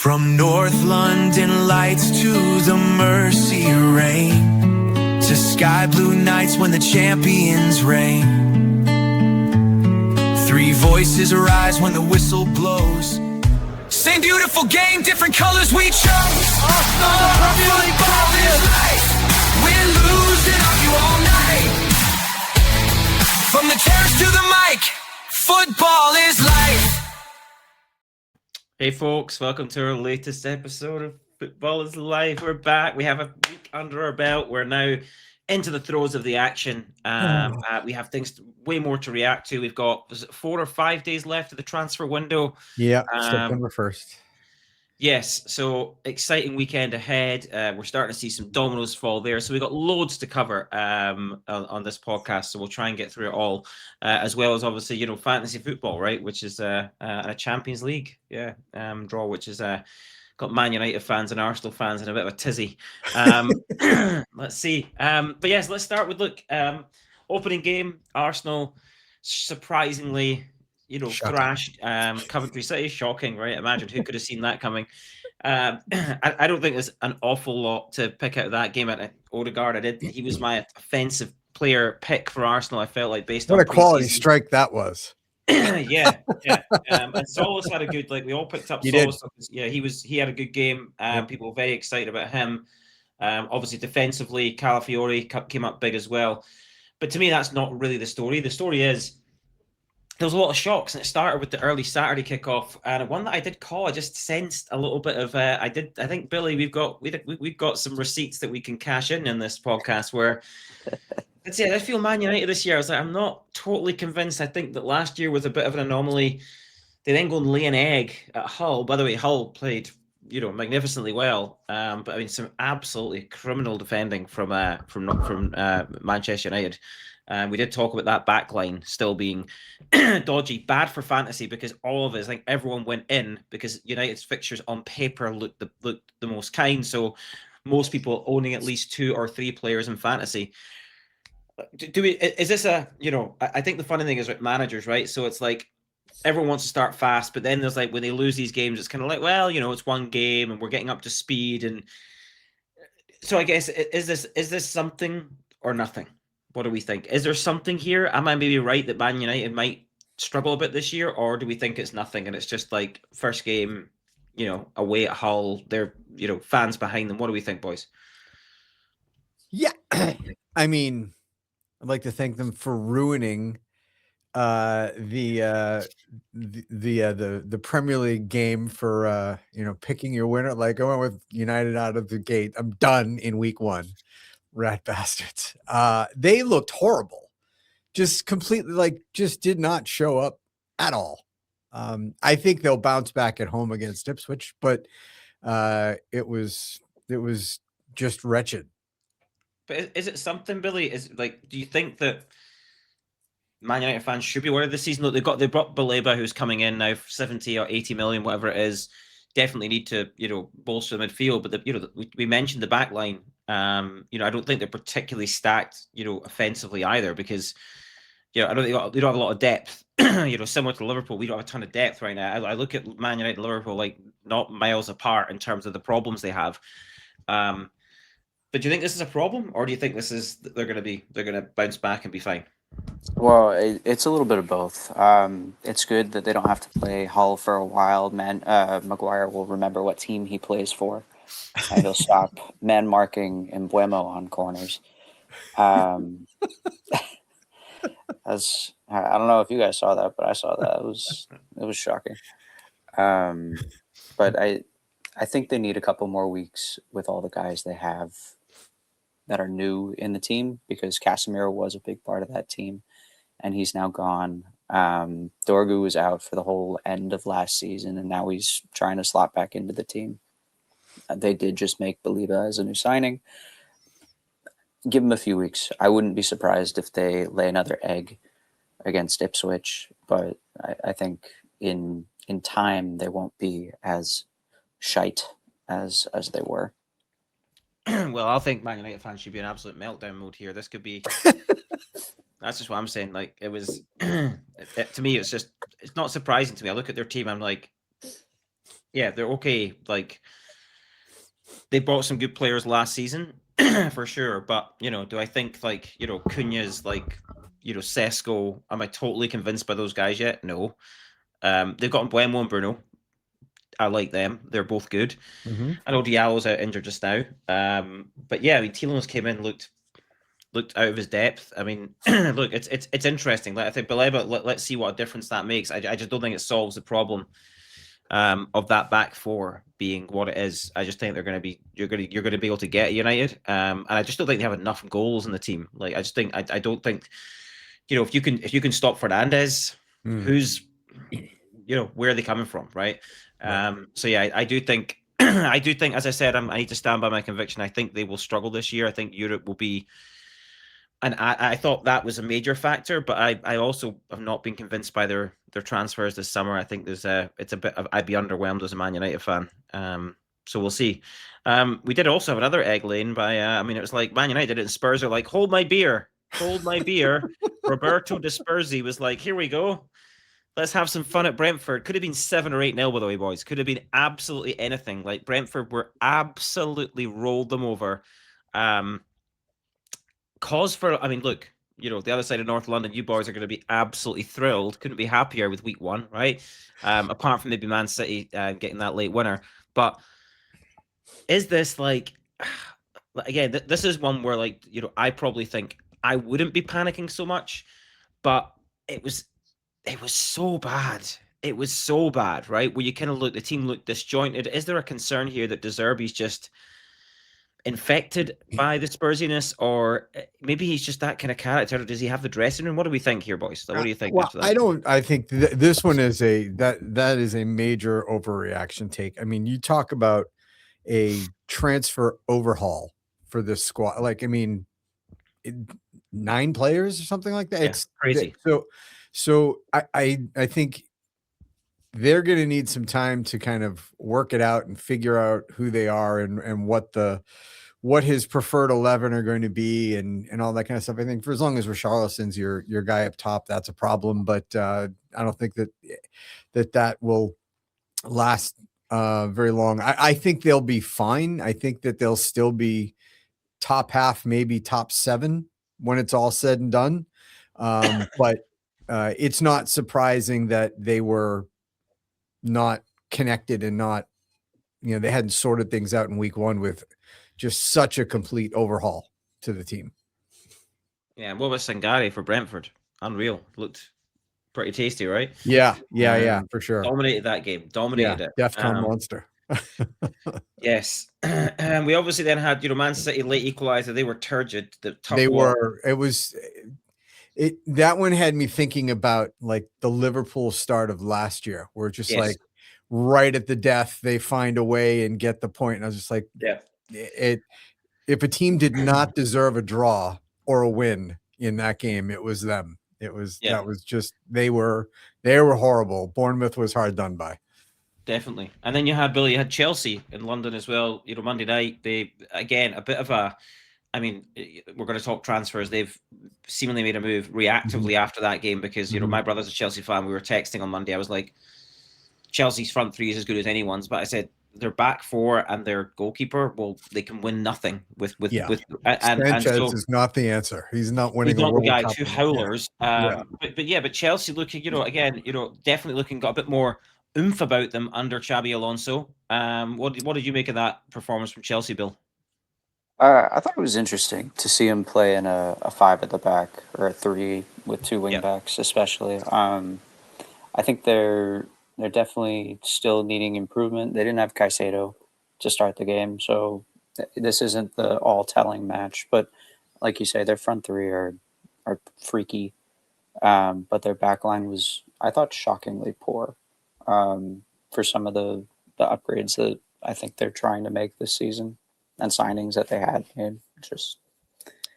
From North London lights to the Mersey rain, to sky blue nights when the champions reign. Three voices rise when the whistle blows. Same beautiful game, different colors we chose. Football is life. We're losing on you all night. From the terrace to the mic, football is life. Hey folks, welcome to our latest episode of Football is Life. We're back. We have a week under our belt. We're now into the throes of the action. We have things way more to react to. We've got 4 or 5 days left of the transfer window. Yeah, September 1st. Yes, so exciting weekend ahead. We're starting to see some dominoes fall there. So we've got loads to cover on this podcast. So we'll try and get through it all, as well as obviously, fantasy football, right? Which is a Champions League draw, which is got Man United fans and Arsenal fans in a bit of a tizzy. Let's see. But yes, let's start with, opening game, Arsenal surprisingly... thrashed Coventry City. Shocking, right? Imagine who could have seen that coming. I don't think there's an awful lot to pick out of that game. At Odegaard, he was my offensive player pick for Arsenal. I felt like based on what a quality strike that was. yeah. And Solos had a good. We all picked up Solos. Yeah, he had a good game. People were very excited about him. Obviously, defensively, Calafiori came up big as well. But to me, that's not really the story. The story is, there was a lot of shocks, and it started with the early Saturday kickoff, and one that I did call. I just sensed a little bit of. I think Billy, we've got some receipts that we can cash in this podcast. Where let's say I feel Man United this year. I was like, I'm not totally convinced. I think that last year was a bit of an anomaly. They then go and lay an egg at Hull. By the way, Hull played magnificently well, but I mean some absolutely criminal defending from Manchester United. We did talk about that back line still being dodgy, bad for fantasy because all of us, I think everyone went in because United's fixtures on paper looked the most kind. So most people owning at least 2 or 3 players in fantasy. Is this I think the funny thing is with managers, right? So it's like everyone wants to start fast, but then there's when they lose these games, it's kind of like, well, it's one game and we're getting up to speed. And so I guess, is this something or nothing? What do we think? Is there something here? Am I maybe right that Man United might struggle a bit this year, or do we think it's nothing and it's just first game, away at Hull, they're, fans behind them? What do we think, boys? Yeah. I mean, I'd like to thank them for ruining the Premier League game for picking your winner. I went with United out of the gate. I'm done in week 1. Rat bastards. They looked horrible. Just completely just did not show up at all. I think they'll bounce back at home against Ipswich, but it was just wretched. But is it something, Billy? Do you think that Man United fans should be worried this season? Look, they brought Baleba, who's coming in now, 70 or 80 million, whatever it is. Definitely need to bolster the midfield, but we mentioned the back line. I don't think they're particularly stacked, offensively either, because I don't think they don't have a lot of depth. Similar to Liverpool, we don't have a ton of depth right now. I look at Man United and Liverpool not miles apart in terms of the problems they have. But do you think this is a problem, or do you think they're going to bounce back and be fine? Well, it's a little bit of both. It's good that they don't have to play Hull for a while. Maguire will remember what team he plays for, and he'll stop man-marking Mbuemo on corners. As I don't know if you guys saw that, but I saw that. It was shocking. But I think they need a couple more weeks with all the guys they have that are new in the team, because Casemiro was a big part of that team and he's now gone. Dorgu was out for the whole end of last season and now he's trying to slot back into the team. They did just make Baleba as a new signing. Give them a few weeks. I wouldn't be surprised if they lay another egg against Ipswich, but I think in time they won't be as shite as they were. Well, I think Man United fans should be in absolute meltdown mode here. This could be. That's just what I'm saying. It was to me. It's not surprising to me. I look at their team. I'm like, Yeah, they're okay. Like, they bought some good players last season for sure. But, do I think like, Cunha's like, Sesko, am I totally convinced by those guys yet? No. They've got Buemo and Bruno. I like them. They're both good. Mm-hmm. I know Diallo's out injured just now. But yeah, I mean, Tielemans came in, looked out of his depth. I mean, look, it's interesting. Like, I think Baleba, let's see what a difference that makes. I just don't think it solves the problem of that back four being what it is. I just think you're going to be able to get United, and I just don't think they have enough goals in the team. Like, I don't think, if you can stop Fernández, who's, where are they coming from, right? So yeah, I do think as I said, I need to stand by my conviction. I think they will struggle this year. I think Europe will be. And I thought that was a major factor, but I also have not been convinced by their transfers this summer. I think it's a bit of, I'd be underwhelmed as a Man United fan. So we'll see. We did also have another egg laying by, it was like Man United and Spurs are like, hold my beer. Roberto De Spursy was like, here we go. Let's have some fun at Brentford. Could have been 7 or 8-0, by the way, boys. Could have been absolutely anything. Like, Brentford were absolutely rolled them over. Look, the other side of North London, you boys are going to be absolutely thrilled. Couldn't be happier with week 1, right? Apart from maybe Man City getting that late winner. But is this like, again, this is one where, like, I probably think I wouldn't be panicking so much, but it was so bad. It was so bad, right? Where you kind of the team looked disjointed. Is there a concern here that De Zerbi's just infected by the Spursiness, or maybe he's just that kind of character? Or does he have the dressing room? What do we think here, boys? What do you think? Well, I think this one is that is a major overreaction take. I mean, you talk about a transfer overhaul for this squad. Like, 9 players or something like that. Yeah, it's crazy. So I think they're going to need some time to kind of work it out and figure out who they are and what his preferred 11 are going to be and all that kind of stuff. I think for as long as Richarlison's your guy up top, that's a problem. But I don't think that will last very long. I think they'll be fine. I think that they'll still be top half, maybe top 7 when it's all said and done. But it's not surprising that they were not connected and not, they hadn't sorted things out in week 1 with just such a complete overhaul to the team. Yeah, and what about Sangare for Brentford? Unreal. Looked pretty tasty, right? Yeah, for sure. Dominated that game. Dominated it. DEFCON monster. Yes. And we obviously then had, Man City late equalizer. They were turgid. That one had me thinking about like the Liverpool start of last year, where just like right at the death, they find a way and get the point. And I was just like, if a team did not deserve a draw or a win in that game, it was them. That was just, they were horrible. Bournemouth was hard done by. Definitely. And then you had Chelsea in London as well. Monday night, they, again, a bit of a, we're going to talk transfers. They've seemingly made a move reactively after that game because, my brother's a Chelsea fan. We were texting on Monday. I was like, Chelsea's front three is as good as anyone's. But I said, their back four and their goalkeeper, well, they can win nothing with Sanchez is not the answer. He's not winning. He's not the guy. 2 howlers. But Chelsea looking, again, definitely looking, got a bit more oomph about them under Xabi Alonso. What did you make of that performance from Chelsea, Bill? I thought it was interesting to see him play in a 5 at the back or a 3 with 2 wing backs, especially. I think they're definitely still needing improvement. They didn't have Caicedo to start the game, so this isn't the all-telling match. But like you say, their front 3 are freaky, but their back line was, I thought, shockingly poor for some of the upgrades that I think they're trying to make this season and signings that they had. And just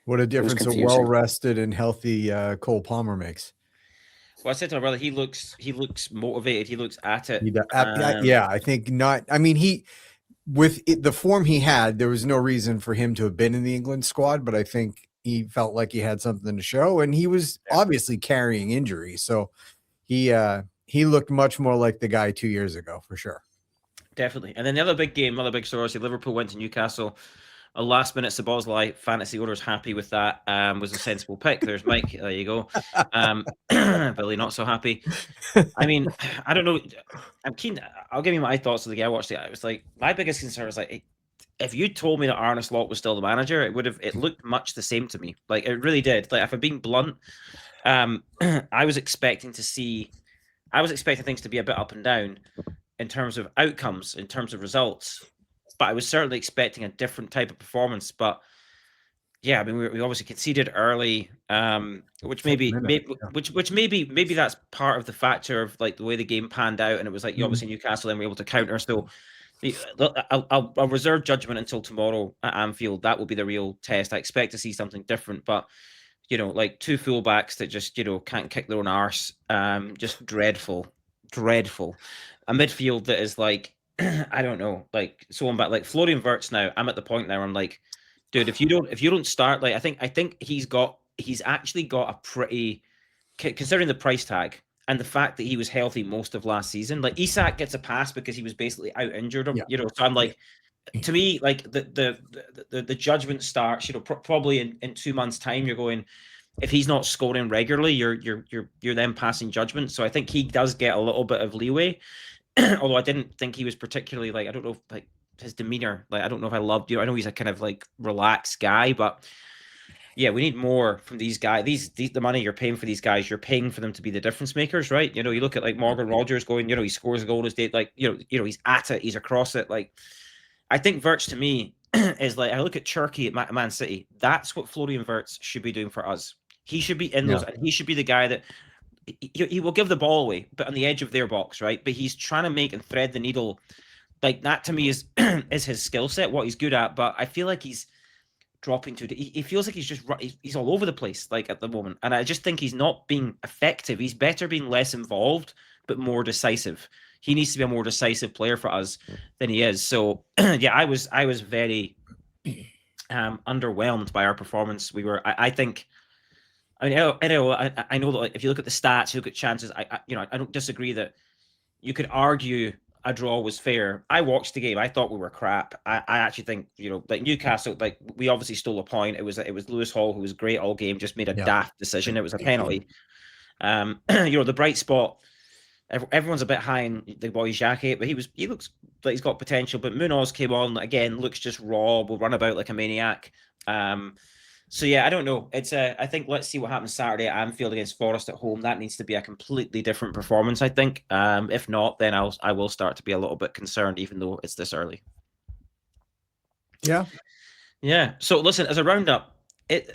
what a difference a well-rested and healthy Cole Palmer makes. Well, I said to my brother, he looks motivated. He looks at it. I think not. With the form he had, there was no reason for him to have been in the England squad, but I think he felt like he had something to show, and he was obviously carrying injuries. So he looked much more like the guy 2 years ago, for sure. Definitely. And then the other big game, other big story, Liverpool went to Newcastle. A last-minute Szoboszlai fantasy owners happy with that. Was a sensible pick. There's Mike. There you go. Billy not so happy. I mean, I don't know. I'm keen. I'll give you my thoughts of the game. I watched it. I was like, my biggest concern was like, if you told me that Arne Slot was still the manager, it looked much the same to me. Like it really did. Like if I'm being blunt, I was expecting things to be a bit up and down in terms of outcomes, in terms of results, but I was certainly expecting a different type of performance. But yeah, I mean, we obviously conceded early, which maybe that's part of the factor of like the way the game panned out, and it was like you obviously Newcastle then were able to counter. So I'll reserve judgment until tomorrow at Anfield. That will be the real test. I expect to see something different, but like two fullbacks that just can't kick their own arse, just dreadful. A midfield that is like I don't know, like someone back like Florian Wirtz. Now I'm at the point now where I'm like, dude, if you don't start, like I think he's actually got a pretty, considering the price tag and the fact that he was healthy most of last season. Like Isak gets a pass because he was basically out injured, So I'm like, to me, like the judgment starts, probably in 2 months' time. You're going, if he's not scoring regularly, you're then passing judgment. So I think he does get a little bit of leeway. Although I didn't think he was particularly like, I don't know, like his demeanor. Like I don't know if I loved I know he's a kind of like relaxed guy, but yeah, we need more from these guys. The money you're paying for these guys, you're paying for them to be the difference makers, right? You look at like Morgan Rogers going, he scores a goal this day, like he's at it, he's across it. Like I think Wirtz to me is like, I look at Cherky at Man City. That's what Florian Wirtz should be doing for us. He should be in those, and he should be the guy that he will give the ball away, but on the edge of their box, right? But he's trying to make and thread the needle. Like that to me is his skill set, what he's good at. But I feel like he's dropping to. He feels like he's all over the place, like at the moment, and I just think he's not being effective. He's better being less involved, but more decisive. He needs to be a more decisive player for us than he is. So yeah, I was very underwhelmed by our performance. I think. I mean, I know that like, if you look at the stats, you look at chances. I don't disagree that you could argue a draw was fair. I watched the game. I thought we were crap. I actually think like Newcastle, like we obviously stole a point. It was Lewis Hall who was great all game, just made a daft decision. It was a penalty. The bright spot. Everyone's a bit high in the boy Xhaka, but he looks like he's got potential. But Munoz came on again, looks just raw. Will run about like a maniac. So yeah, I don't know. I think let's see what happens Saturday at Anfield against Forest at home. That needs to be a completely different performance, I think. If not, then I will start to be a little bit concerned, even though it's this early. Yeah. So listen, as a roundup,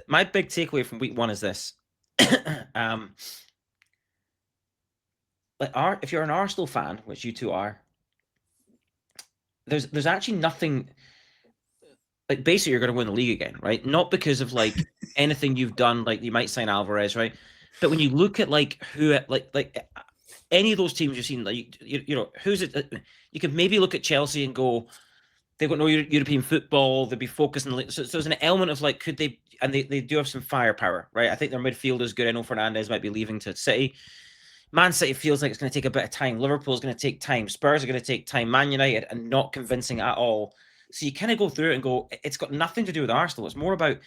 my big takeaway from week 1 is this. If you're an Arsenal fan, which you two are, there's actually nothing. Like basically, you're going to win the league again, right? Not because of like anything you've done, like you might sign Álvarez, right? But when you look at like who, like any of those teams you've seen, like who's it? You could maybe look at Chelsea and go, they've got no European football. They'll be focused on so there's an element of like, could they? And they do have some firepower, right? I think their midfield is good. I know Fernández might be leaving to City. Man City feels like it's going to take a bit of time. Liverpool's going to take time. Spurs are going to take time. Man United are not convincing at all. So you kind of go through it and go, it's got nothing to do with Arsenal. It's more about,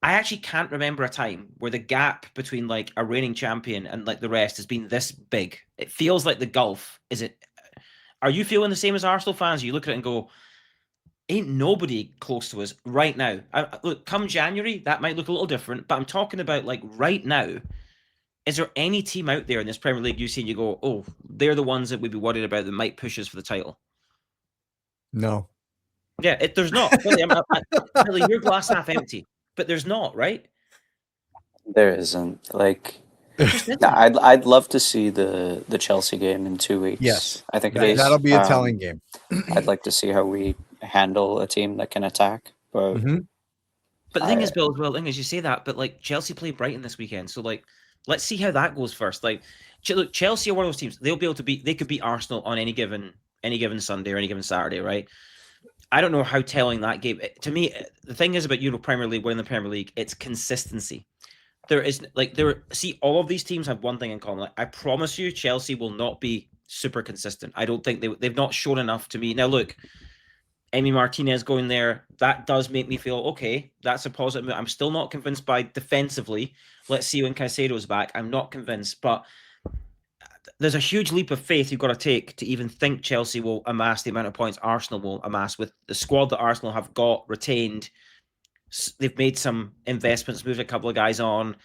I actually can't remember a time where the gap between like a reigning champion and like the rest has been this big. It feels like the gulf. Are you feeling the same as Arsenal fans? You look at it and go, ain't nobody close to us right now. Look, come January, that might look a little different, but I'm talking about like right now. Is there any team out there in this Premier League you see and you go, oh, they're the ones that we'd be worried about that might push us for the title? No. Yeah, there's not. Billy, Billy, your glass half empty, but there's not, right? There isn't. Like, I'd love to see the Chelsea game in 2 weeks. Yes, I think it is. That'll be a telling game. I'd like to see how we handle a team that can attack. But but the thing is, Bill, as well, thing is you say that, but like Chelsea play Brighton this weekend, so like let's see how that goes first. Like, look, Chelsea are one of those teams. They'll be able to they could beat Arsenal on any given Sunday or any given Saturday, right? I don't know how telling that game. To me, the thing is about Premier League, winning the Premier League, it's consistency. See, all of these teams have one thing in common. Like, I promise you, Chelsea will not be super consistent. I don't think they've not shown enough to me. Now, look, Emi Martínez going there, that does make me feel, okay, that's a positive move. I'm still not convinced by defensively. Let's see when Caicedo's back. I'm not convinced, but there's a huge leap of faith you've got to take to even think Chelsea will amass the amount of points Arsenal will amass with the squad that Arsenal have got retained. They've made some investments, moved a couple of guys on.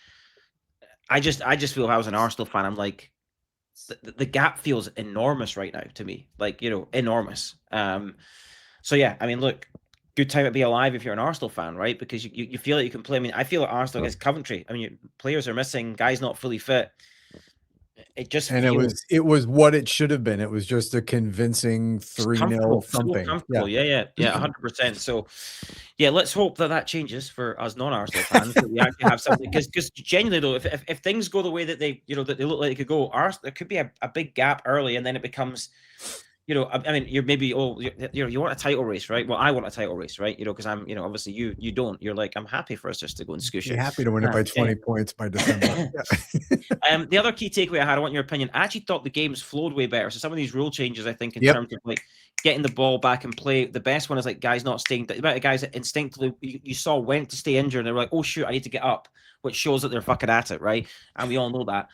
I just feel if I was an Arsenal fan, I'm like, the gap feels enormous right now to me. Like, enormous. So yeah, I mean, look, good time to be alive if you're an Arsenal fan, right? Because you feel like you can play. I mean, I feel like Arsenal against Coventry. I mean, players are missing, guys not fully fit. It just it was what it should have been. It was just a convincing 3-0 thumping. So comfortable. Yeah, 100%. So yeah, let's hope that changes for us non-Arsenal fans. That we actually have something, because genuinely though, if things go the way that they that they look like they could go, there could be a big gap early, and then it becomes. I mean, you're maybe, you want a title race, right? Well, I want a title race, right? Because I'm, obviously you don't. You're like, I'm happy for us just to go and scoosh it. You're happy to win it by 20 points by December. The other key takeaway I had, I want your opinion. I actually thought the games flowed way better. So some of these rule changes, I think, in terms of like getting the ball back and play. The best one is like guys not staying. The amount of guys that instinctively you saw went to stay injured, and they were like, oh shoot, I need to get up, which shows that they're fucking at it, right? And we all know that.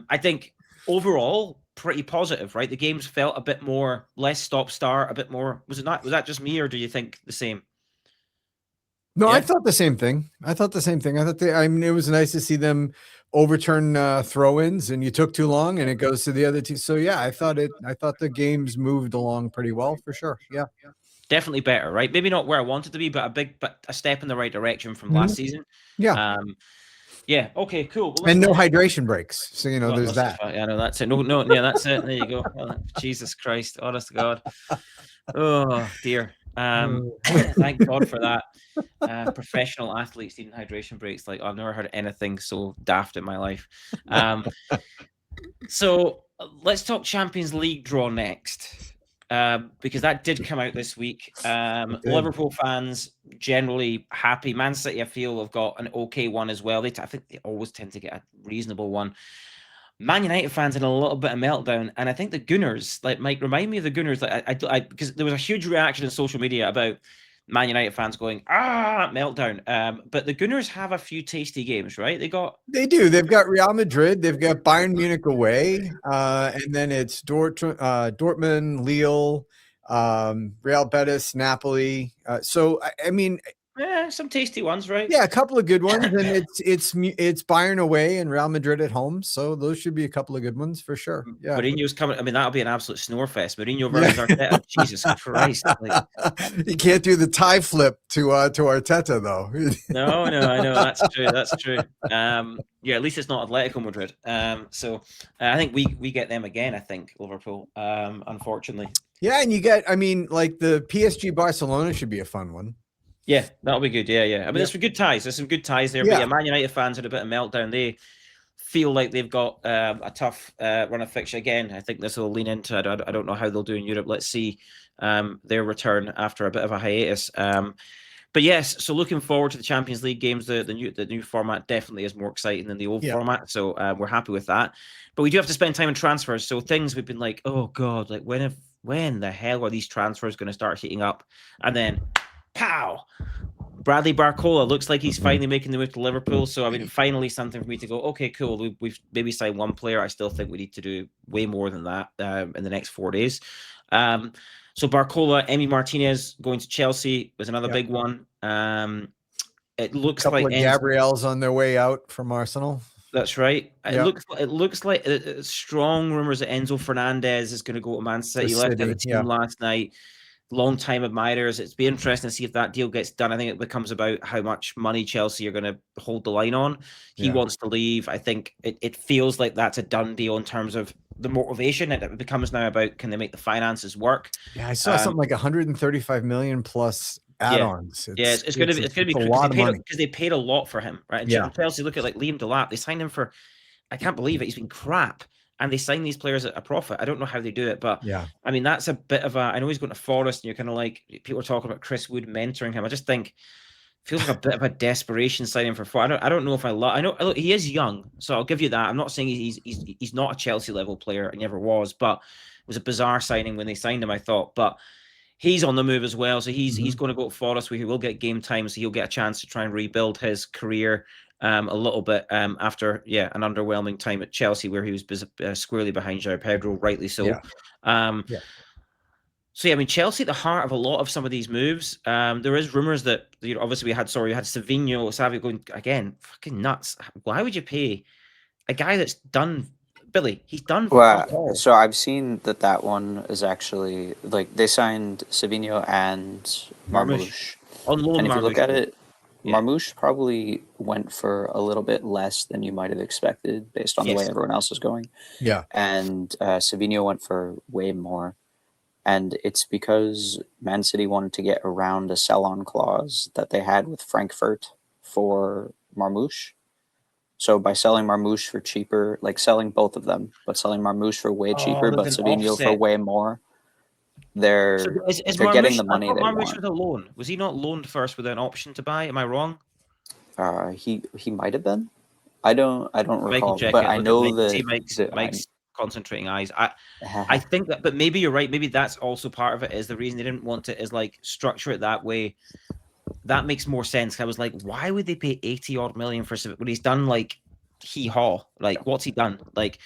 I think overall, pretty positive, right? The games felt a bit more, less stop-start, a bit more. Was that just me, or do you think the same? No, yeah. I thought the same thing. I thought it was nice to see them overturn throw-ins, and you took too long, and it goes to the other team. So yeah, I thought the games moved along pretty well for sure. Yeah. Definitely better, right? Maybe not where I wanted to be, but a step in the right direction from last season. Yeah. Yeah. Okay. Cool. Well, and no hydration breaks, so there's that. Yeah, no, that's it. No. Yeah, that's it. There you go. Oh, Jesus Christ, honest to God. Oh dear. Thank God for that. Professional athletes needing hydration breaks. Like, I've never heard anything so daft in my life. So let's talk Champions League draw next. Because that did come out this week. Liverpool fans generally happy. Man City, I feel, have got an okay one as well. I think they always tend to get a reasonable one. Man United fans had a little bit of meltdown, and I think the Gunners might remind me of the Gunners. Because there was a huge reaction in social media about Man United fans going, meltdown. But the Gunners have a few tasty games, right? They do. They've got Real Madrid. They've got Bayern Munich away. And then it's Dortmund, Lille, Real Betis, Napoli. So, I mean... some tasty ones, right? Yeah, a couple of good ones. And it's Bayern away and Real Madrid at home. So those should be a couple of good ones for sure. Yeah. Mourinho's coming. I mean, that'll be an absolute snore fest. Mourinho versus Arteta. Jesus Christ. You can't do the tie flip to Arteta though. No, I know. That's true. Yeah, at least it's not Atletico Madrid. So I think we get them again, I think, Liverpool, unfortunately. Yeah, and the PSG Barcelona should be a fun one. Yeah, that'll be good. Yeah. I mean, there's some good ties. There's some good ties there. But yeah, Man United fans had a bit of meltdown. They feel like they've got a tough run of fixture again. I think this will lean into. I don't know how they'll do in Europe. Let's see their return after a bit of a hiatus. But yes, so looking forward to the Champions League games. The new format definitely is more exciting than the old format. So we're happy with that. But we do have to spend time on transfers. So things we've been like, oh God, like when the hell are these transfers going to start heating up? And then, pow! Bradley Barcola looks like he's finally making the move to Liverpool. So, I mean, finally something for me to go, okay, cool. We've maybe signed one player. I still think we need to do way more than that in the next 4 days. So Barcola, Emi Martínez going to Chelsea was another big one. It looks like Gabriel's on their way out from Arsenal. That's right. It looks like strong rumors that Enzo Fernández is going to go to Man City. He left the team last night. Long-time admirers. It's be interesting to see if that deal gets done. I think it becomes about how much money Chelsea are going to hold the line on. He wants to leave. I think it feels like that's a done deal in terms of the motivation. It becomes now about, can they make the finances work? Yeah, I saw something like 135 million plus add-ons. It's going to be a lot of money because they paid a lot for him, right? And Chelsea, look at Liam Delap. They signed him for, I can't believe it. He's been crap. And they sign these players at a profit. I don't know how they do it, but I mean, that's a bit of I know he's going to Forest, and you're kind of like, people are talking about Chris Wood mentoring him. I just think feels like a bit of a desperation signing for 4. I don't know if I love. I know he is young, so I'll give you that. I'm not saying he's not a Chelsea level player. He never was, but it was a bizarre signing when they signed him, I thought. But he's on the move as well, so he's going to go to Forest, where he will get game time, so he'll get a chance to try and rebuild his career a little bit after an underwhelming time at Chelsea, where he was squarely behind João Pedro, rightly so. So I mean, Chelsea at the heart of a lot of some of these moves. There is rumors that obviously we had Savio going again, fucking nuts. Why would you pay a guy that's done, Billy? He's done fuck all. So I've seen that one is actually like they signed Savino and Marmoush. On loan. And if you look at it, Yeah. Marmoush probably went for a little bit less than you might have expected based on the way everyone else is going. Yeah. And Savino went for way more. And it's because Man City wanted to get around a sell-on clause that they had with Frankfurt for Marmoush. So by selling Marmoush for cheaper, like selling both of them, but selling Marmoush for way cheaper, but Savino for way more, they're getting the money they want. Marmoush was a loan. Was he not loaned first with an option to buy? Am I wrong? He might have been. I don't recall, but I know that Mike's concentrating eyes. I think that, but maybe you're right. Maybe that's also part of it. Is the reason they didn't want to is like structure it that way. That makes more sense. I was like, why would they pay 80-odd million for when he's done like hee-haw? Like, what's he done? Like,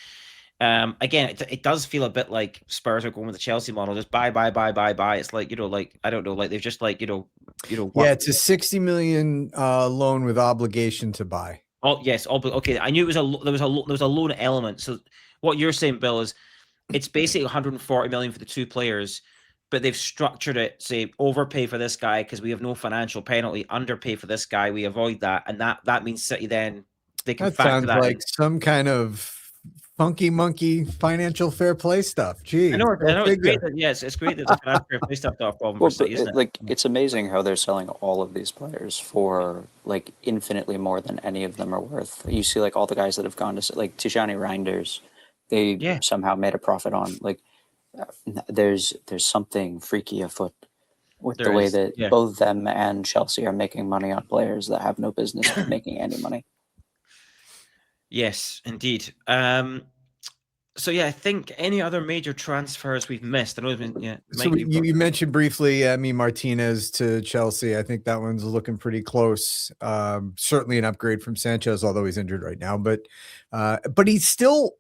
again, it does feel a bit like Spurs are going with the Chelsea model, just buy. It's like, like, I don't know, like they've just like, it's a 60 million loan with obligation to buy. Oh yes, okay. I knew there was a loan element. So what you're saying, Bill, is it's basically 140 million for the two players, but they've structured it, say, overpay for this guy because we have no financial penalty, underpay for this guy, we avoid that, and that means City then they can factor that. Sounds like some kind of funky monkey financial fair play stuff. Gee, I know it's great that it's great that the financial fair play stuff not a problem for City, isn't it? Like it's amazing how they're selling all of these players for like infinitely more than any of them are worth. You see like all the guys that have gone to like Tijani Reinders, they somehow made a profit on. Like there's something freaky afoot with the way that both them and Chelsea are making money on players that have no business making any money. Yes, indeed. So I think any other major transfers we've missed. I know so you mentioned briefly Emi Martínez to Chelsea. I think that one's looking pretty close. Certainly an upgrade from Sanchez, although he's injured right now. But he still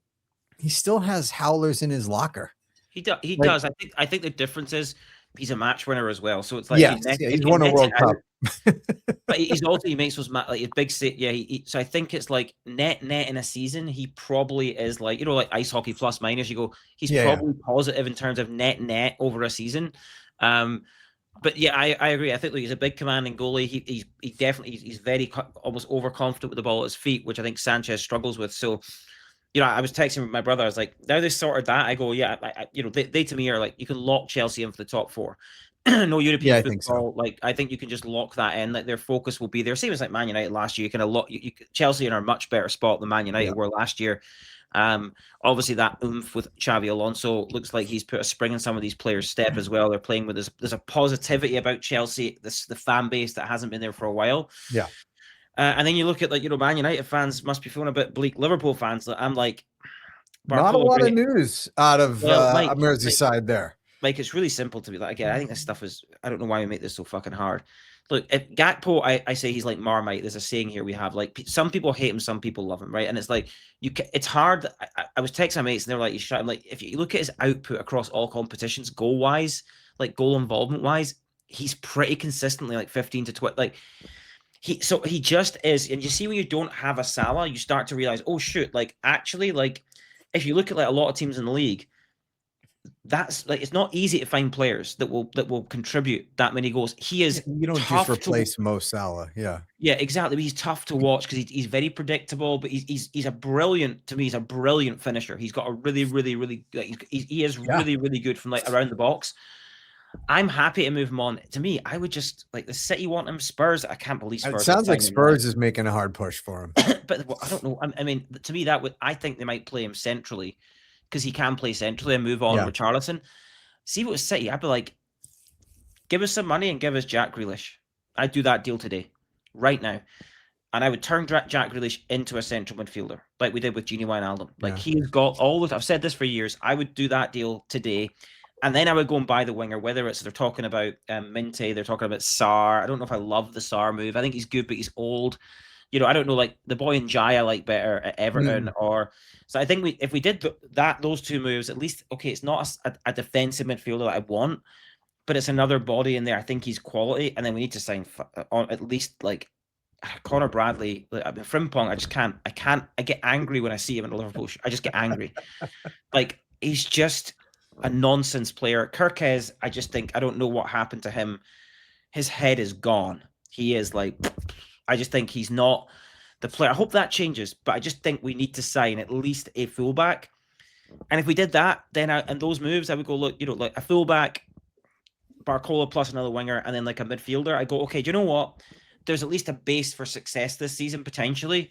has howlers in his locker. He does. I think the difference is he's a match winner as well. So it's like he's won a World Cup. But he makes those like a big set. So I think it's like net in a season. He probably is like like ice hockey plus minus. You go, he's probably positive in terms of net over a season. But I agree. I think he's a big commanding goalie. He definitely he's very almost overconfident with the ball at his feet, which I think Sanchez struggles with. So. I was texting with my brother. I was like, now they sorted that. I go, they to me are like, you can lock Chelsea in for the top 4. No European football. Think so. Like, I think you can just lock that in. Like, their focus will be there. Same as like Man United last year. You can lock Chelsea in a much better spot than Man United were last year. Obviously that oomph with Xavi Alonso looks like he's put a spring in some of these players' step as well. They're playing with this. There's a positivity about Chelsea. The fan base that hasn't been there for a while. Yeah. And then you look at Man United fans must be feeling a bit bleak. Liverpool fans, I'm like, not a lot of news out of Merseyside there. Mike, it's really simple to be like, again, I think this stuff is, I don't know why we make this so fucking hard. Look, if Gakpo, I say he's like Marmite. There's a saying here we have, like, some people hate him, some people love him, right? And it's like, it's hard. I was texting my mates and they were like, I'm like, if you look at his output across all competitions, goal-wise, like goal involvement-wise, he's pretty consistently like 15 to 20, like, he just is. And you see, when you don't have a Salah, you start to realize, oh shoot, like actually, like if you look at like a lot of teams in the league, that's like, it's not easy to find players that will contribute that many goals. He is. You don't just replace Mo Salah. Yeah, exactly. But he's tough to watch because he's very predictable. But he's a brilliant, to me, he's a brilliant finisher. He's got a really, really, really. He is really, really good from like around the box. I'm happy to move him on. To me, I would just like the City want him. Spurs, I can't believe Spurs. It sounds like Spurs is making a hard push for him. But I don't know. I mean, to me, I think they might play him centrally because he can play centrally and move on with Richarlison. See what City, I'd be like, give us some money and give us Jack Grealish. I'd do that deal today. right now, and I would turn Jack Grealish into a central midfielder, like we did with Gini Wijnaldum. Like he's got all of. I've said this for years. I would do that deal today, and then I would go and buy the winger. Whether it's they're talking about Minte, they're talking about Sarr. I don't know if I love the Sarr move. I think he's good, but he's old. I don't know, like the boy in Jai I like better at Everton, or so I think if we did those two moves, at least it's not a defensive midfielder that I want, but it's another body in there. I think he's quality, and then we need to sign on at least like Connor Bradley. Frimpong, I just can't. I get angry when I see him in Liverpool. I just get angry. Like he's just a nonsense player. Kirkez, I just think I don't know what happened to him. His head is gone. He is like. I just think he's not the player. I hope that changes, but I just think we need to sign at least a fullback. And if we did that, then and those moves, I would go look, like a fullback, Barcola plus another winger, and then like a midfielder. I go, okay, do you know what? There's at least a base for success this season potentially.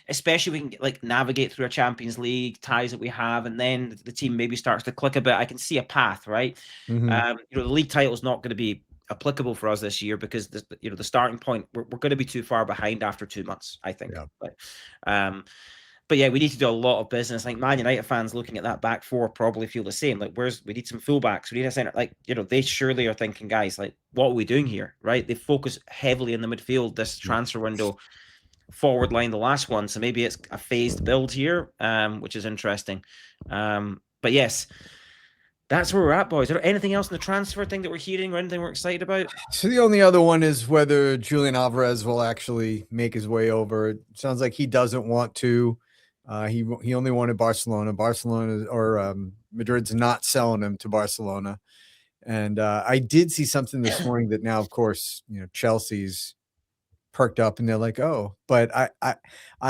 Especially we can navigate through a Champions League ties that we have, and then the team maybe starts to click a bit. I can see a path, right? The league title is not going to be applicable for us this year because the starting point we're going to be too far behind after 2 months, I think. But yeah, we need to do a lot of business. Like Man United fans looking at that back four probably feel the same. Like we need some fullbacks, we need a center. Like they surely are thinking, guys, like what are we doing here, right? They focus heavily in the midfield this transfer window, forward line the last one, so maybe it's a phased build here, which is interesting. But yes, that's where we're at, boys. Is there anything else in the transfer thing that we're hearing or anything we're excited about? So the only other one is whether Julián Álvarez will actually make his way over. It sounds like he doesn't want to. He only wanted Barcelona. Barcelona or Madrid's not selling him to Barcelona. And I did see something this morning that now, of course, Chelsea's perked up and they're like, oh, but I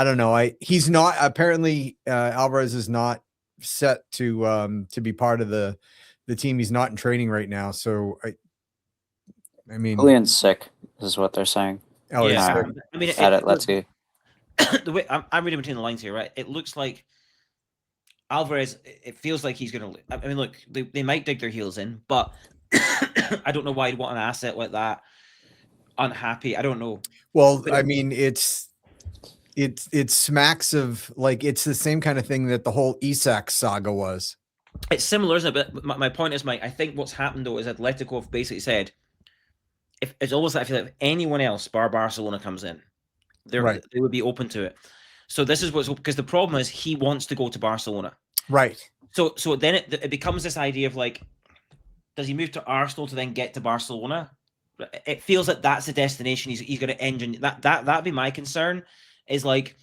don't know. He's not apparently Álvarez is not set to be part of the team. He's not in training right now, so I mean, Julián's sick is what they're saying. Oh yeah, I mean, let's see. The way I'm reading between the lines here, right? It looks like Álvarez. It feels like he's going to. I mean, look, they might dig their heels in, but I don't know why he'd want an asset like that. Unhappy. I don't know. Well, I mean, it smacks of like it's the same kind of thing that the whole Isak saga was. It's similar, isn't it? But my point is, Mike, I think what's happened though is Atletico have basically said, if it's almost like I feel like if anyone else bar Barcelona comes in, they would be open to it. So this is what's because the problem is he wants to go to Barcelona, right? So then it becomes this idea of like, does he move to Arsenal to then get to Barcelona? It feels like that's the destination he's going to engine. That'd be my concern. Is like,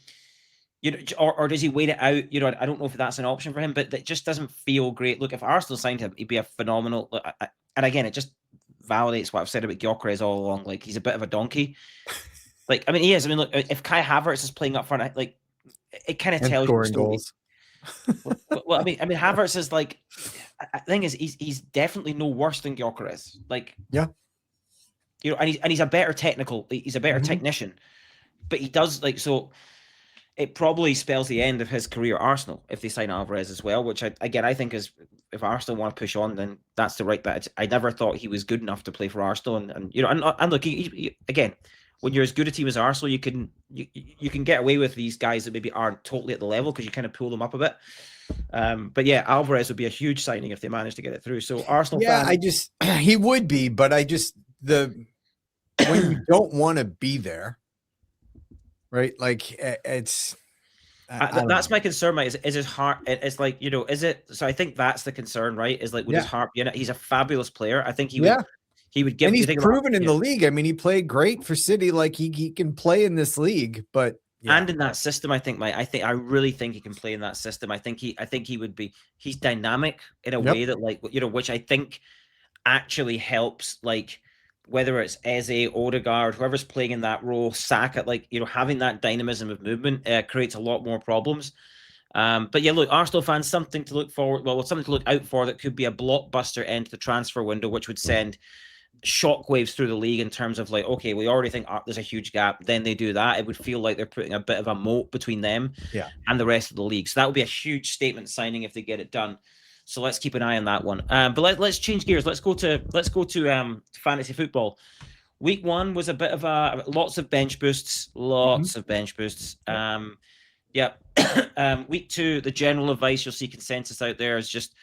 or does he wait it out? I don't know if that's an option for him, but that just doesn't feel great. Look, if Arsenal signed him, he'd be a phenomenal. And again, it just validates what I've said about Gyökeres all along. Like he's a bit of a donkey. Like I mean, he is. I mean, look, if Kai Havertz is playing up front, like it kind of tells you the story. Goals. Well, I mean, Havertz is like. The thing is, he's definitely no worse than Gyökeres. Like, yeah. And he's a better he's a better technician, but he does like so. It probably spells the end of his career at Arsenal if they sign Álvarez as well, which I think is if Arsenal want to push on, then that's the right bet. I never thought he was good enough to play for Arsenal, and look, he, again, when you're as good a team as Arsenal, you can get away with these guys that maybe aren't totally at the level because you kind of pull them up a bit. But yeah, Álvarez would be a huge signing if they managed to get it through. So Arsenal, he would be, but when you don't want to be there, right? Like it's that's my concern, mate. Is his heart? It's like is it? So I think that's the concern, right? Is like with his heart. He's a fabulous player. I think he would give. And he's proven in the league. I mean, he played great for City. Like he can play in this league, but. Yeah. And in that system, I think, Mike. I really think he can play in that system. I think he would be. He's dynamic in a way that, like, which I think actually helps. Like, whether it's Eze, Odegaard, whoever's playing in that role, Saka, like having that dynamism of movement creates a lot more problems. But yeah, look, Arsenal fans, something to look forward. Well, something to look out for that could be a blockbuster end to the transfer window, which would send shockwaves through the league in terms of like, okay, we already think there's a huge gap. Then they do that, it would feel like they're putting a bit of a moat between them and the rest of the league. So that would be a huge statement signing if they get it done. So let's keep an eye on that one. But let's change gears. Let's go to fantasy football. Week 1 was a bit of lots of bench boosts, of bench boosts. Yeah. Week 2, the general advice you'll see consensus out there is just,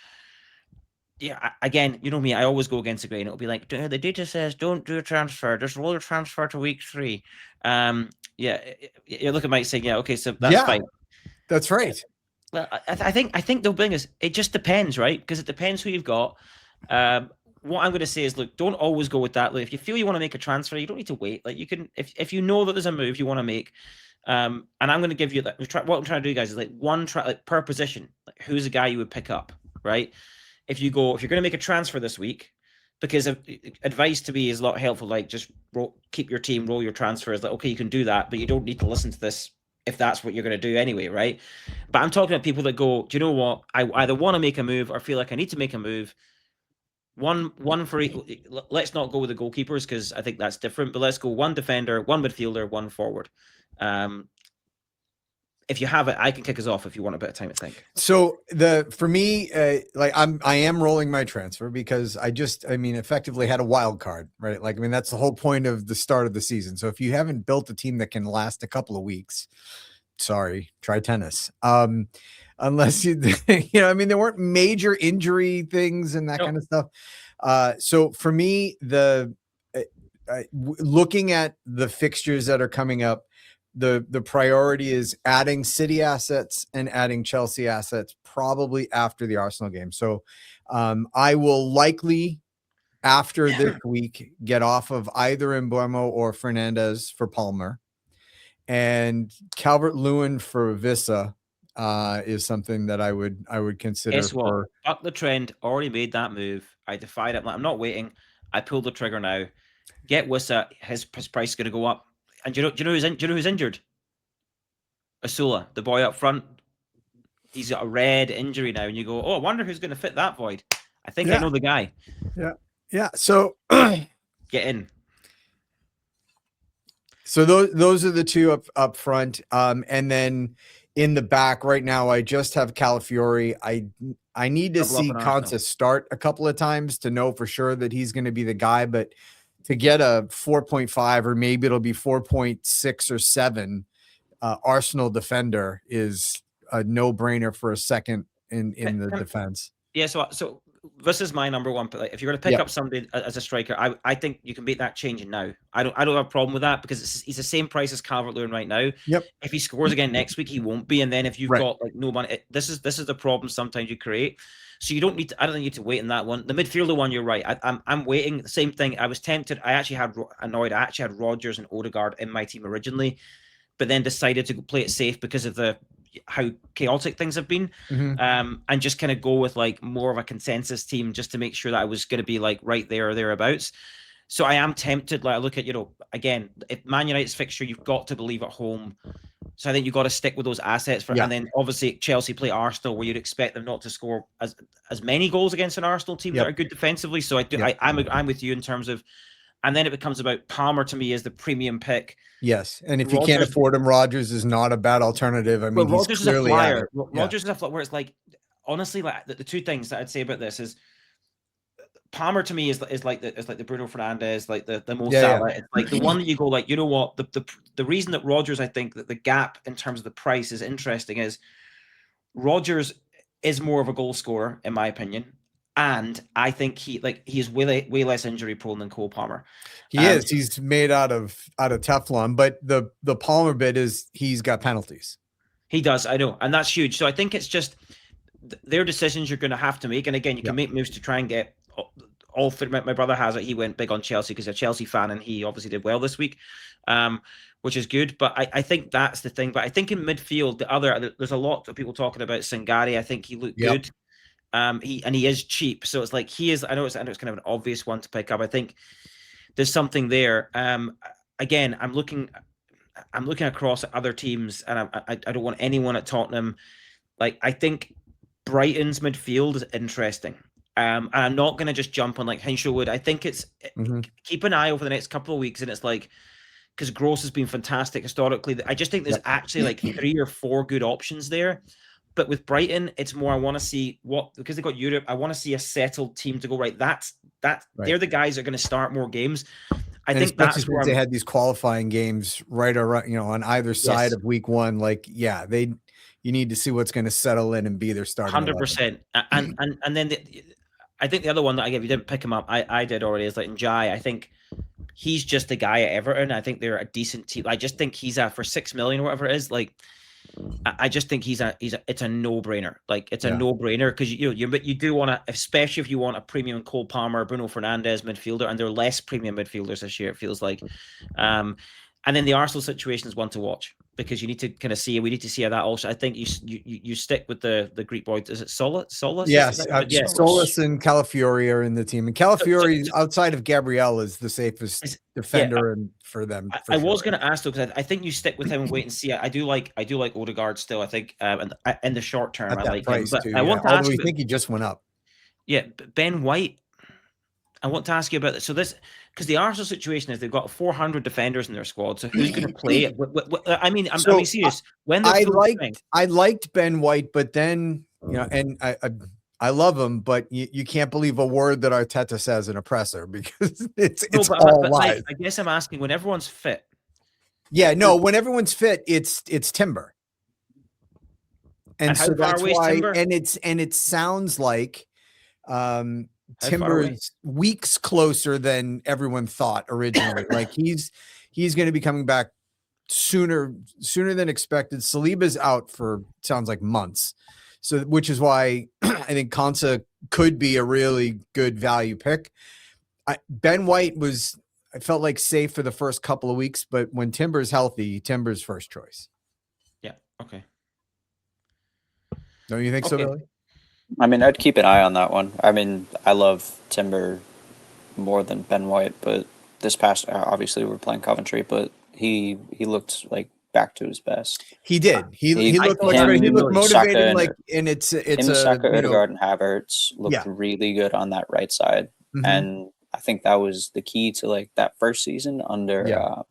again, you know me, I always go against the grain. It'll be like, the data says don't do a transfer, just roll your transfer to week 3. You're looking at Mike saying, yeah, okay, so that's fine. That's right. Well, I think they'll bring us. It just depends, right? Because it depends who you've got. What I'm going to say is, look, don't always go with that. Like, if you feel you want to make a transfer, you don't need to wait. Like, you can, if you know that there's a move you want to make, and I'm going to give you that. What I'm trying to do, guys, is like like per position. Like, who's the guy you would pick up, right? If you're going to make a transfer this week, because advice to me is a lot helpful. Like, just keep your team, roll your transfers. Like, okay, you can do that, but you don't need to listen to this if that's what you're going to do anyway, right? But I'm talking about people that go, do you know what? I either want to make a move or feel like I need to make a move. One for let's not go with the goalkeepers because I think that's different, but let's go one defender, one midfielder, one forward. If you have it, I can kick us off if you want a bit of time to think. So for me, I am rolling my transfer because I effectively had a wild card, right? Like, I mean, that's the whole point of the start of the season. So if you haven't built a team that can last a couple of weeks, sorry, try tennis. Unless you know, I mean, there weren't major injury things and that kind of stuff. So for me, looking at the fixtures that are coming up, the priority is adding City assets and adding Chelsea assets probably after the Arsenal game. So I will likely, after this week, get off of either Mbeumo or Fernández for Palmer, and Calvert-Lewin for Vissa is something that I would consider. Guess what? Buck the trend. Already made that move. I defied it. I'm not waiting. I pulled the trigger now. Get Wissa. His price is going to go up. And do you know who's injured? Asula, the boy up front. He's got a red injury now, and you go, oh, I wonder who's going to fit that void. I think I know the guy. Yeah. So get in. So those are the two up front. And then in the back right now, I just have Calafiori. I need to see Konsa start a couple of times to know for sure that he's going to be the guy, but to get a 4.5 or maybe it'll be 4.6 or 7 Arsenal defender is a no-brainer for a second in the defense. Yeah, so this is my number one. If you're going to pick up somebody as a striker, I think you can make that change now. I don't have a problem with that because he's the same price as Calvert-Lewin right now. Yep. If he scores again next week, he won't be. And then if you've got like no money, this is the problem sometimes you create. So you don't need to. I don't need to wait in that one. The midfielder one, you're right. I'm waiting. The same thing. I was tempted. I actually had Rodgers and Odegaard in my team originally, but then decided to play it safe because of how chaotic things have been, and just kind of go with like more of a consensus team just to make sure that I was going to be like right there or thereabouts. So I am tempted. Like I look at, again, if Man United's fixture, you've got to believe at home. So I think you've got to stick with those assets and then obviously Chelsea play Arsenal, where you'd expect them not to score as many goals against an Arsenal team that are good defensively. So I'm with you in terms of, and then it becomes about Palmer to me as the premium pick. Yes, and if you can't afford him, Rodgers is not a bad alternative. I mean, Rodgers is a flyer. Rodgers is a flyer where it's like, honestly, like the two things that I'd say about this is Palmer to me is like the Bruno Fernández, like the Mo Salah. It's like the one that you go like, you know what, the reason that Rodgers, I think that the gap in terms of the price is interesting is Rodgers is more of a goal scorer in my opinion. And I think he is way less injury prone than Cole Palmer. He is. He's made out of Teflon, but the Palmer bit is he's got penalties. He does, I know, and that's huge. So I think it's just their decisions you're going to have to make. And again, you can make moves to try and get all. My brother has it. He went big on Chelsea because he's a Chelsea fan, and he obviously did well this week, which is good. But I think that's the thing. But I think in midfield, there's a lot of people talking about Sangare. I think he looked good. He is cheap, so it's like he is. I know it's kind of an obvious one to pick up. I think there's something there. Again, I'm looking across at other teams, and I don't want anyone at Tottenham. Like I think Brighton's midfield is interesting, and I'm not going to just jump on like Hinshelwood. I think it's keep an eye over the next couple of weeks, and it's like because Gross has been fantastic historically. I just think there's actually like 3 or 4 good options there. But with Brighton, it's more I want to see because they got Europe. I want to see a settled team to go right. They're the guys that are going to start more games. I and think especially that's where since they had these qualifying games right around, on either side of week one. Like, yeah, you need to see what's going to settle in and be their starting 100%. And then I think the other one that I gave, you didn't pick him up. I did already, is like Njai. I think he's just a guy at Everton. I think they're a decent team. I just think he's for 6 million or whatever it is. Like, I just think it's a no-brainer. Like, it's a no-brainer because you do want to, especially if you want a premium Cole Palmer, Bruno Fernández midfielder, and they're less premium midfielders this year, it feels like. And then the Arsenal situation is one to watch because you need to kind of see. We need to see how that also. I think you stick with the Greek boy. Is it Solus? Yes, Solus and Calafiori are in the team, and Calafiori outside of Gabriel is the safest defender and for them. I was going to ask though because I think you stick with him and wait and see. I do like Odegaard still. I think in the short term I like him, but I want to ask. We think he just went up. Yeah, Ben White. I want to ask you about this. So because the Arsenal situation is they've got 400 defenders in their squad. So who's going to play it? I mean, I'm being serious. I liked Ben White, but then and I love him, but you can't believe a word that Arteta says in a presser because it's all lies. I guess I'm asking when everyone's fit. Yeah, no, when everyone's fit, it's Timber. And so that's why, Timber? and it sounds like Timber's weeks closer than everyone thought originally. Like he's going to be coming back sooner than expected. Saliba's out for sounds like months. So which is why I think Konsa could be a really good value pick. Ben White I felt like safe for the first couple of weeks, but when Timber's healthy, Timber's first choice. Yeah. Okay. Don't you think so, Billy? I mean, I'd keep an eye on that one. I mean, I love Timber more than Ben White, but this past, obviously we're playing Coventry, but he looked like back to his best. He did. He looked much better. He looked motivated. And it's Saka, Odegaard, and Havertz looked really good on that right side, and I think that was the key to like that first season under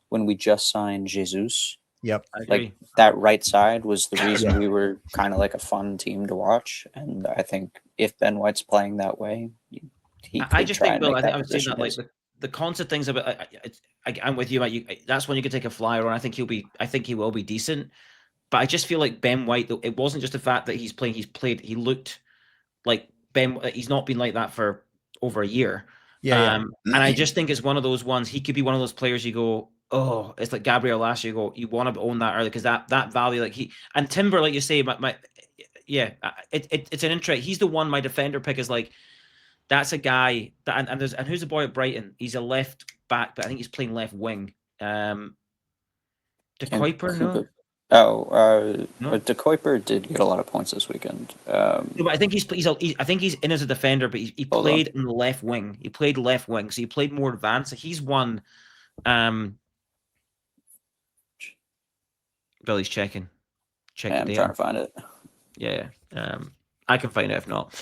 when we just signed Jesus. Yep. Like that right side was the reason we were kind of like a fun team to watch. And I think if Ben White's playing that way, I was saying that like the constant things about I'm with you, mate. That's when you could take a flyer on. I think he will be decent. But I just feel like Ben White, though, it wasn't just the fact that he looked like Ben. He's not been like that for over a year. And I just think it's one of those ones. He could be one of those players you go, oh, it's like Gabriel last year. You want to own that early because that value, like and Timber, like you say, it's an interest. He's the one my defender pick is like. That's a guy that and who's the boy at Brighton? He's a left back, but I think he's playing left wing. De Kuiper, no. De Kuiper did get a lot of points this weekend. But I think he's in as a defender, but he played in the left wing. He played left wing, so he played more advanced. So he's one. Billy's checking. I'm trying to find it. Yeah. I can find it if not.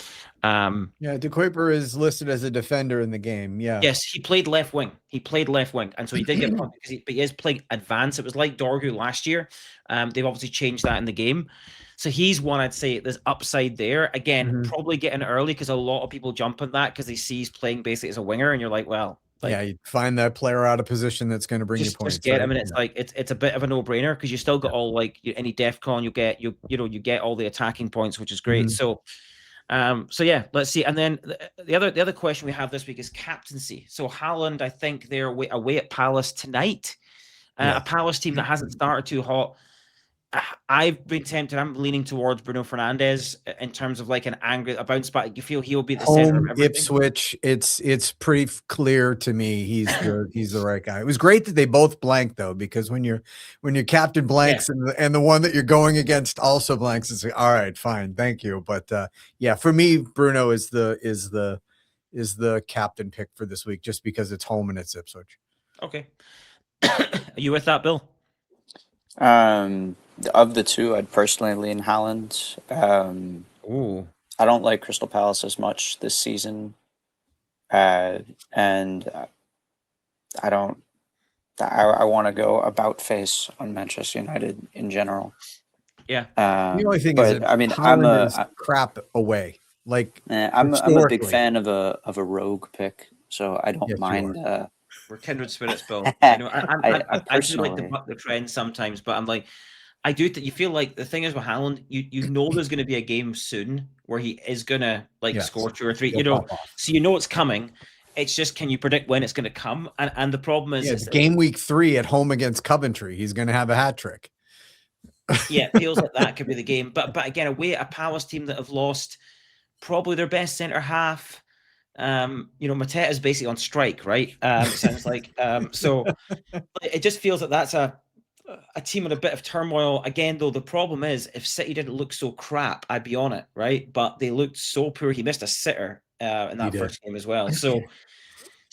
De Kuiper is listed as a defender in the game. Yeah. Yes, he played left wing. And so he did get pumped but he is playing advanced. It was like Dorgu last year. They've obviously changed that in the game. So he's one I'd say there's upside there. Again, probably getting early because a lot of people jump on that because they see he's playing basically as a winger, and you're like, well. You find that player out of position that's going to bring you points. Just get him, and it's like it's a bit of a no-brainer because you still got all like any DEFCON you get all the attacking points, which is great. So let's see. And then the other question we have this week is captaincy. So Haaland, I think they're away at Palace tonight. A Palace team that hasn't started too hot. I've been tempted. I'm leaning towards Bruno Fernández in terms of like a bounce back. You feel he'll be the center of everything? Ipswich. It's pretty clear to me he's the right guy. It was great that they both blanked though, because when your captain blanks and the one that you're going against also blanks, it's like, all right, fine, thank you. But for me, Bruno is the captain pick for this week just because it's home and it's Ipswich. Okay. Are you with that, Bill? Of the two, I'd personally lean Haaland. I don't like Crystal Palace as much this season, and I want to go about face on Manchester United in general. Yeah. The only thing is, I mean, I'm crap away. Like I'm a big fan of a rogue pick, so I don't mind We're kindred spirits, Bill. I know. I do like to personally, buck the trend sometimes, but I'm like, I do. You feel like the thing is with Haaland, you know there's going to be a game soon where he is going to score 2 or 3. So you know it's coming. It's just, can you predict when it's going to come? And the problem is, game week 3 at home against Coventry, he's going to have a hat trick. Yeah, it feels like that could be the game. But again, away at a Palace team that have lost probably their best centre half. Mateta's basically on strike, right? Sounds like. So it just feels that that's a team in a bit of turmoil. Again, though, the problem is if City didn't look so crap, I'd be on it, right? But they looked so poor. He missed a sitter in that first game as well. So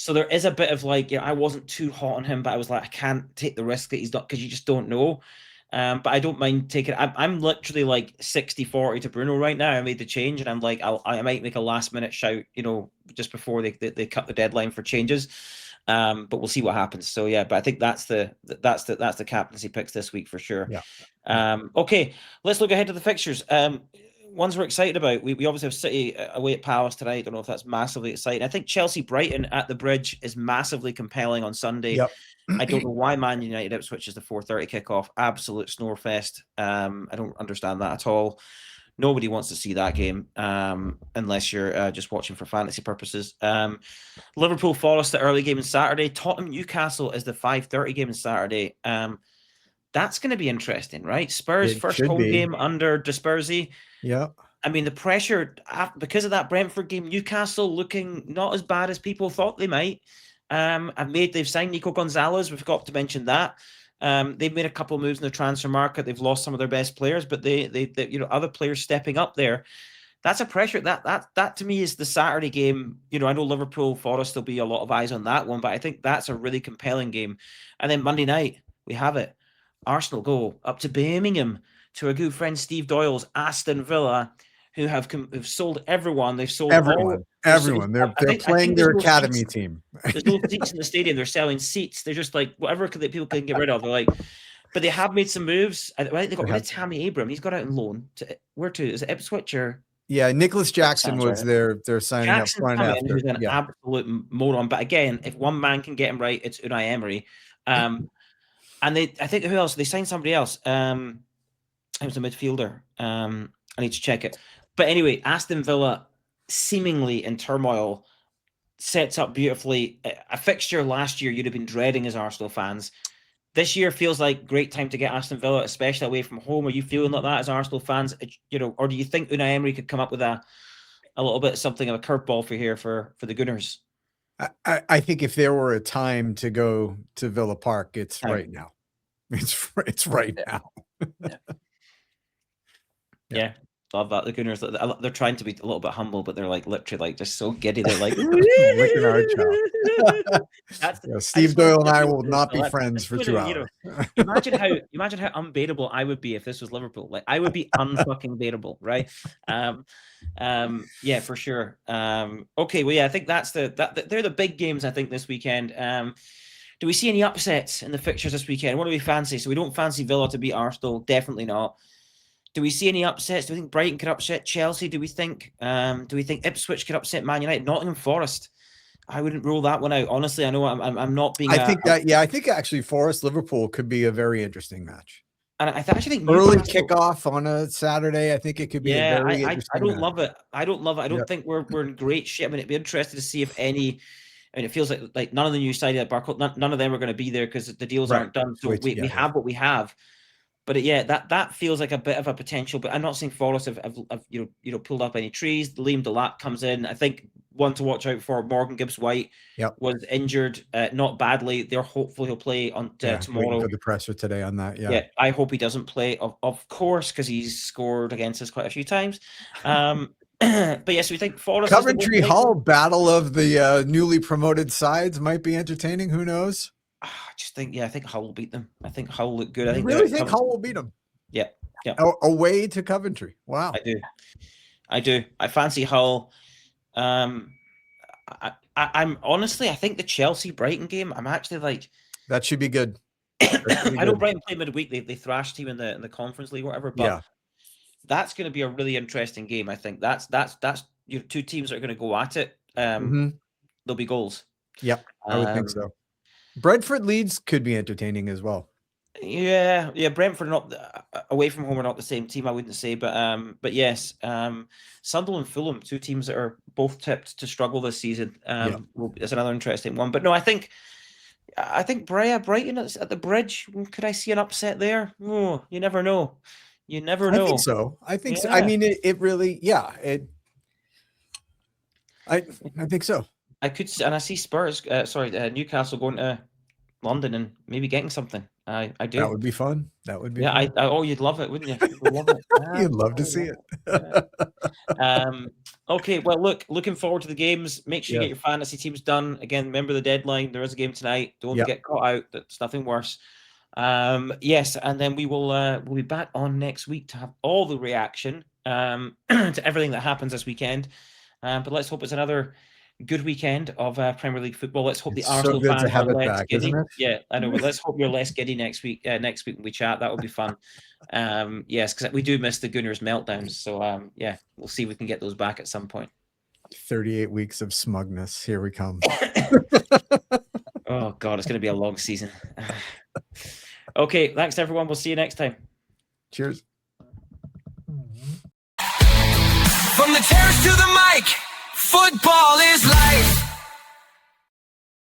there is a bit of I wasn't too hot on him, but I was like, I can't take the risk that he's not, because you just don't know. But I don't mind taking. I'm literally 60-40 to Bruno right now. I made the change, and I'm like, I might make a last minute shout, just before they cut the deadline for changes. But we'll see what happens. So yeah, but I think that's the captaincy picks this week for sure. Yeah. Okay, let's look ahead to the fixtures. Ones we're excited about. We obviously have City away at Palace tonight. I don't know if that's massively exciting. I think Chelsea-Brighton at the Bridge is massively compelling on Sunday. Yep. I don't know why Man United Ipswich is the 4:30 kickoff. Absolute snore fest. I don't understand that at all. Nobody wants to see that game unless you're just watching for fantasy purposes. Liverpool Forest, the early game on Saturday. Tottenham Newcastle is the 5:30 game on Saturday. That's going to be interesting, right? Spurs first home game under De Spursy. Yeah. I mean, the pressure because of that Brentford game, Newcastle looking not as bad as people thought they might. They've signed Nico Gonzalez. We forgot to mention that. They've made a couple of moves in the transfer market. They've lost some of their best players, but they other players stepping up there. That's a pressure. That to me is the Saturday game. I know Liverpool Forest, there'll be a lot of eyes on that one, but I think that's a really compelling game. And then Monday night we have it. Arsenal go up to Birmingham to a good friend Steve Doyle's Aston Villa, who have sold everyone. They've sold everyone. They're playing their academy team. There's no seats in the stadium. They're selling seats. They're just whatever people can get rid of. They're but they have made some moves. I think they got rid of Tammy Abraham. He's got out on loan where to? Is it Ipswich or? Yeah, Nicholas Jackson was their signing Jackson's up front after. Who's an absolute moron. But again, if one man can get him right, it's Unai Emery. And I think who else? They signed somebody else. It was a midfielder. I need to check it. But anyway, Aston Villa, seemingly in turmoil, sets up beautifully. A fixture last year you'd have been dreading as Arsenal fans. This year feels like great time to get Aston Villa, especially away from home. Are you feeling like that as Arsenal fans? Or do you think Unai Emery could come up with a little bit something of a curveball for the Gunners? I think if there were a time to go to Villa Park, it's right now. It's right now. Yeah. Love that. The Gunners, they're trying to be a little bit humble, but they're literally just so giddy. They're licking our chow. Steve Doyle and I will not be friends for 2 hours. Imagine how unbearable I would be if this was Liverpool. I would be unfucking bearable, right? Yeah, for sure. Okay, well, yeah, I think they're the big games. I think this weekend. Do we see any upsets in the fixtures this weekend? What do we fancy? So we don't fancy Villa to beat Arsenal. Definitely not. Do we see any upsets? Do we think Brighton could upset Chelsea? Do we think Ipswich could upset Man United? Nottingham Forest, I wouldn't rule that one out. Honestly, I know I'm not being. I think actually Forest Liverpool could be a very interesting match. And I actually think early kickoff on a Saturday. I think it could be a very interesting. I don't love it. I don't think we're in great shape. I mean, it'd be interesting to see if any. I mean, it feels like none of the new side at Barcola, none of them are going to be there because the deals aren't done. So we have what we have. But that feels like a bit of a potential. But I'm not saying Forest have pulled up any trees. Liam Delap comes in. I think one to watch out for. Morgan Gibbs-White was injured, not badly. They're hopeful he'll play on tomorrow. For the presser today on that. Yeah, I hope he doesn't play, of course, because he's scored against us quite a few times. But yes, we think Forest. Coventry Hull battle of the newly promoted sides might be entertaining. Who knows? I just think, I think Hull will beat them. I think Hull look good. I think really think Hull will beat them. Yeah. Away to Coventry. Wow. I do. I fancy Hull. I'm honestly, I think the Chelsea Brighton game. I'm actually that should be good. I know Brighton play midweek. They thrashed team in the Conference League or whatever. But that's going to be a really interesting game. I think that's two teams that are going to go at it. There'll be goals. Yep, I would think so. Brentford Leeds could be entertaining as well. Yeah. Brentford not away from home are not the same team, I wouldn't say, but yes, Sunderland, Fulham, two teams that are both tipped to struggle this season. Is another interesting one. But no, I think Brighton at the Bridge. Could I see an upset there? Oh, you never know. You never know. I think so. I mean, it really, I think so. I could, and I see Spurs. Newcastle going to London and maybe getting something. I do. That would be fun. Fun. You'd love it, wouldn't you? You'd love it. You'd love to see it. Okay, well, looking forward to the games. Make sure you get your fantasy teams done. Again, remember the deadline. There is a game tonight. Don't get caught out. That's nothing worse. Yes, and then we'll be back on next week to have all the reaction to everything that happens this weekend. But let's hope it's another good weekend of Premier League football. Let's hope the Arsenal fans are less giddy. Yeah, I know. But let's hope you're less giddy next week. Next week when we chat, that would be fun. Yes, because we do miss the Gunners meltdowns. So we'll see if we can get those back at some point. 38 weeks of smugness. Here we come. Oh God, it's going to be a long season. Okay, thanks everyone. We'll see you next time. Cheers. From the terrace to the mic, football is life.